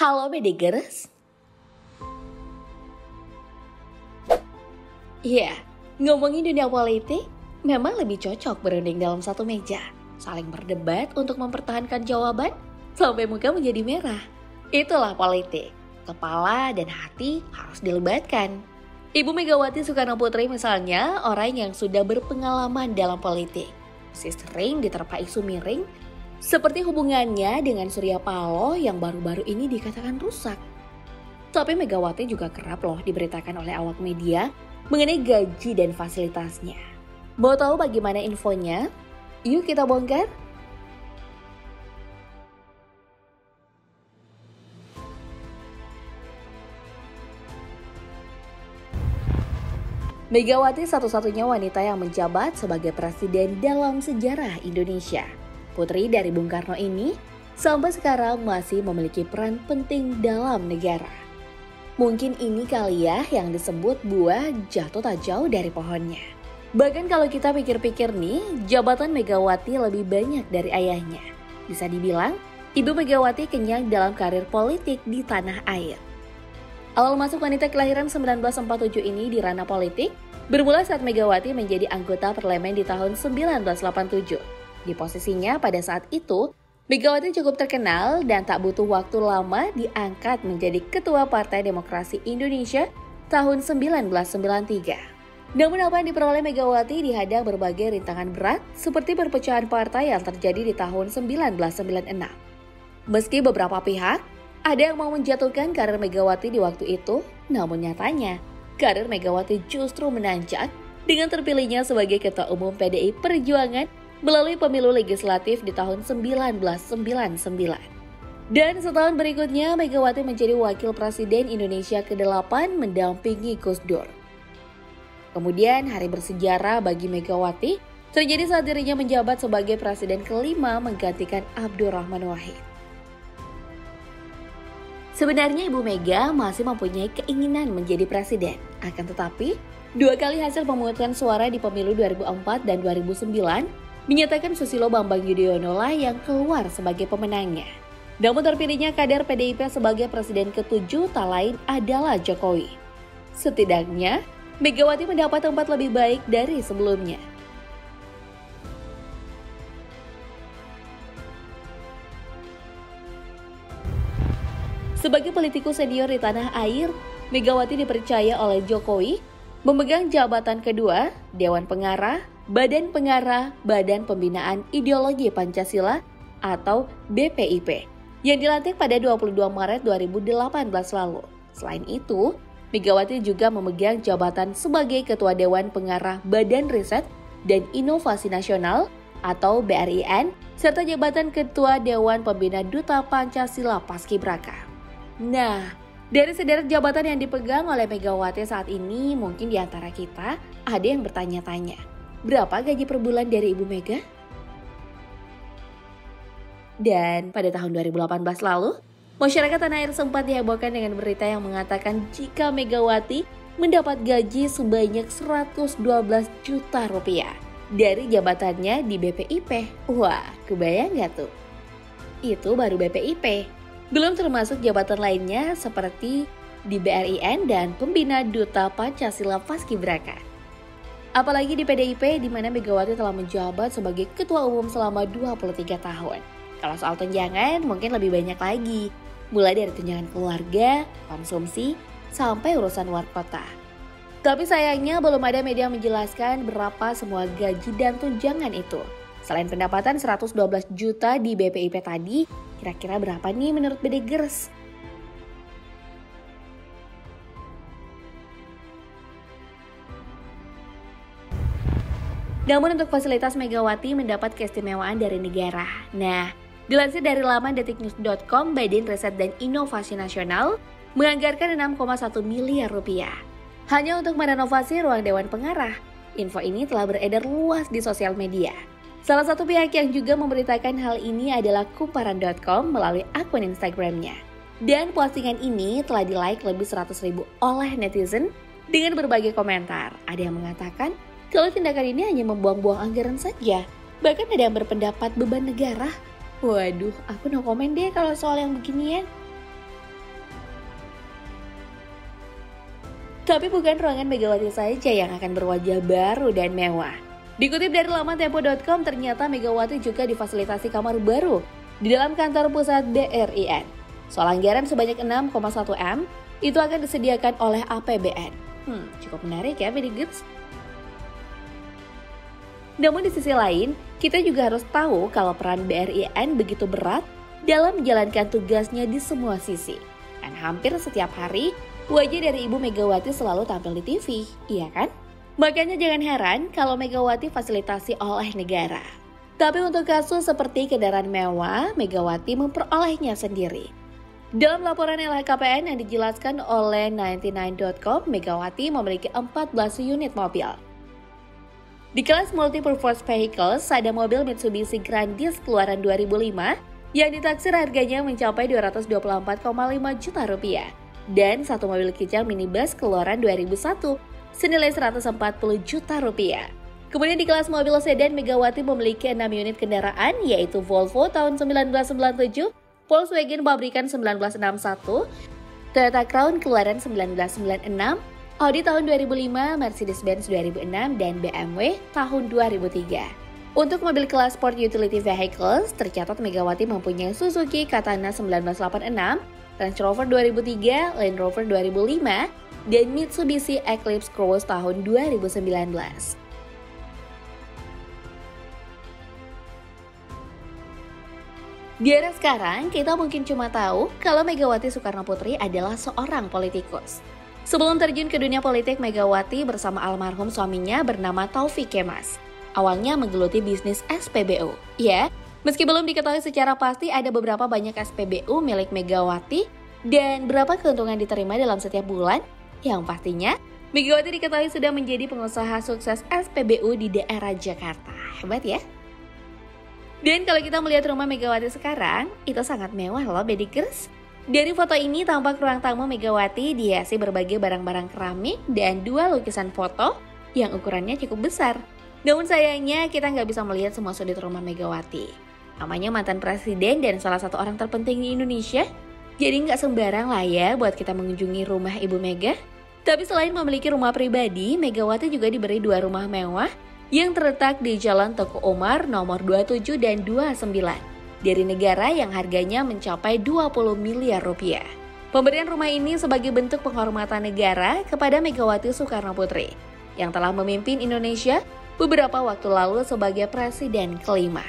Halo Bedegers. Iya, ngomongin dunia politik memang lebih cocok berunding dalam satu meja, saling berdebat untuk mempertahankan jawaban sampai muka menjadi merah. Itulah politik, kepala dan hati harus dilibatkan. Ibu Megawati Soekarno Putri misalnya orang yang sudah berpengalaman dalam politik. Masih sering diterpa isu miring, seperti hubungannya dengan Surya Paloh yang baru-baru ini dikatakan rusak. Tapi Megawati juga kerap loh diberitakan oleh awak media mengenai gaji dan fasilitasnya. Mau tahu bagaimana infonya? Yuk kita bongkar. Megawati satu-satunya wanita yang menjabat sebagai presiden dalam sejarah Indonesia. Putri dari Bung Karno ini sampai sekarang masih memiliki peran penting dalam negara. Mungkin ini kali ya yang disebut buah jatuh tak jauh dari pohonnya. Bahkan kalau kita pikir-pikir nih, jabatan Megawati lebih banyak dari ayahnya. Bisa dibilang, Ibu Megawati kenyang dalam karir politik di tanah air. Awal masuk wanita kelahiran 1947 ini di ranah politik bermula saat Megawati menjadi anggota parlemen di tahun 1987. Di posisinya pada saat itu, Megawati cukup terkenal dan tak butuh waktu lama diangkat menjadi Ketua Partai Demokrasi Indonesia tahun 1993. Namun apa yang diperoleh Megawati dihadang berbagai rintangan berat seperti perpecahan partai yang terjadi di tahun 1996. Meski beberapa pihak ada yang mau menjatuhkan karir Megawati di waktu itu, namun nyatanya karir Megawati justru menanjak dengan terpilihnya sebagai Ketua Umum PDI Perjuangan melalui pemilu legislatif di tahun 1999. Dan setahun berikutnya Megawati menjadi Wakil Presiden Indonesia ke-8 mendampingi Gus Dur. Kemudian hari bersejarah bagi Megawati terjadi saat dirinya menjabat sebagai Presiden ke-5 menggantikan Abdurrahman Wahid. Sebenarnya Ibu Mega masih mempunyai keinginan menjadi presiden. Akan tetapi, 2 kali hasil pemungutan suara di pemilu 2004 dan 2009 menyatakan Susilo Bambang Yudhoyono lah yang keluar sebagai pemenangnya. Namun terpilihnya kader PDIP sebagai presiden ke-7 tak lain adalah Jokowi. Setidaknya, Megawati mendapat tempat lebih baik dari sebelumnya. Sebagai politikus senior di tanah air, Megawati dipercaya oleh Jokowi memegang jabatan kedua, Dewan Pengarah, Badan Pembinaan Ideologi Pancasila atau BPIP, yang dilantik pada 22 Maret 2018 lalu. Selain itu, Megawati juga memegang jabatan sebagai Ketua Dewan Pengarah Badan Riset dan Inovasi Nasional atau BRIN, serta jabatan Ketua Dewan Pembina Duta Pancasila Paskibraka. Nah, dari sederet jabatan yang dipegang oleh Megawati saat ini, mungkin di antara kita ada yang bertanya-tanya, berapa gaji per bulan dari Ibu Mega? Dan pada tahun 2018 lalu, masyarakat tanah air sempat dihebohkan dengan berita yang mengatakan jika Megawati mendapat gaji sebanyak 112 juta rupiah dari jabatannya di BPIP. Wah, kebayang gak tuh? Itu baru BPIP. Belum termasuk jabatan lainnya seperti di BRIN dan Pembina Duta Pancasila Paskibraka. Apalagi di PDIP di mana Megawati telah menjabat sebagai Ketua Umum selama 23 tahun. Kalau soal tunjangan mungkin lebih banyak lagi, mulai dari tunjangan keluarga, konsumsi, sampai urusan luar kota. Tapi sayangnya belum ada media yang menjelaskan berapa semua gaji dan tunjangan itu. Selain pendapatan 112 juta di BPIP tadi, kira-kira berapa nih menurut Bedegers? Namun untuk fasilitas Megawati mendapat keistimewaan dari negara. Nah, dilansir dari laman detiknews.com, Badan Riset dan Inovasi Nasional menganggarkan 6,1 miliar rupiah hanya untuk merenovasi ruang Dewan Pengarah. Info ini telah beredar luas di sosial media. Salah satu pihak yang juga memberitakan hal ini adalah kumparan.com melalui akun Instagramnya. Dan postingan ini telah di-like lebih 100.000 oleh netizen dengan berbagai komentar. Ada yang mengatakan kalau tindakan ini hanya membuang-buang anggaran saja. Bahkan ada yang berpendapat beban negara. Waduh, aku no komen deh kalau soal yang beginian. Tapi bukan ruangan Megawati saja yang akan berwajah baru dan mewah. Dikutip dari laman tempo.com, ternyata Megawati juga difasilitasi kamar baru di dalam kantor pusat BRIN. Soal anggaran sebanyak 6,1 M itu akan disediakan oleh APBN. Cukup menarik ya, Bedi Goods. Namun di sisi lain, kita juga harus tahu kalau peran BRIN begitu berat dalam menjalankan tugasnya di semua sisi. Dan hampir setiap hari, wajah dari Ibu Megawati selalu tampil di TV, iya kan? Makanya jangan heran kalau Megawati fasilitasi oleh negara. Tapi untuk kasus seperti kendaraan mewah, Megawati memperolehnya sendiri. Dalam laporan LHKPN yang dijelaskan oleh 99.com, Megawati memiliki 14 unit mobil. Di kelas multi-purpose vehicles, ada mobil Mitsubishi Grandis keluaran 2005 yang ditaksir harganya mencapai 224,5 juta rupiah. Dan satu mobil kijang minibus keluaran 2001 senilai 140 juta rupiah. Kemudian di kelas mobil sedan, Megawati memiliki 6 unit kendaraan, yaitu Volvo tahun 1997, Volkswagen pabrikan 1961, Toyota Crown keluaran 1996, Audi tahun 2005, Mercedes-Benz 2006, dan BMW tahun 2003. Untuk mobil kelas Sport Utility Vehicles, tercatat Megawati mempunyai Suzuki Katana 1986, Range Rover 2003, Land Rover 2005, dan Mitsubishi Eclipse Cross tahun 2019. Di era sekarang, kita mungkin cuma tahu kalau Megawati Soekarno Putri adalah seorang politikus. Sebelum terjun ke dunia politik, Megawati bersama almarhum suaminya bernama Taufik Kemas. Awalnya menggeluti bisnis SPBU. Ya, meski belum diketahui secara pasti ada beberapa banyak SPBU milik Megawati dan berapa keuntungan diterima dalam setiap bulan, yang pastinya Megawati diketahui sudah menjadi pengusaha sukses SPBU di daerah Jakarta. Hebat ya? Dan kalau kita melihat rumah Megawati sekarang, itu sangat mewah loh, Bedikers. Dari foto ini tampak ruang tamu Megawati dihiasi berbagai barang-barang keramik dan 2 lukisan foto yang ukurannya cukup besar. Namun sayangnya kita nggak bisa melihat semua sudut rumah Megawati. Namanya mantan presiden dan salah satu orang terpenting di Indonesia, jadi nggak sembarang lah ya buat kita mengunjungi rumah Ibu Mega. Tapi selain memiliki rumah pribadi, Megawati juga diberi 2 rumah mewah yang terletak di Jalan Teguh Umar nomor 27 dan 29 dari negara yang harganya mencapai 20 miliar rupiah. Pemberian rumah ini sebagai bentuk penghormatan negara kepada Megawati Soekarno Putri yang telah memimpin Indonesia beberapa waktu lalu sebagai presiden kelima.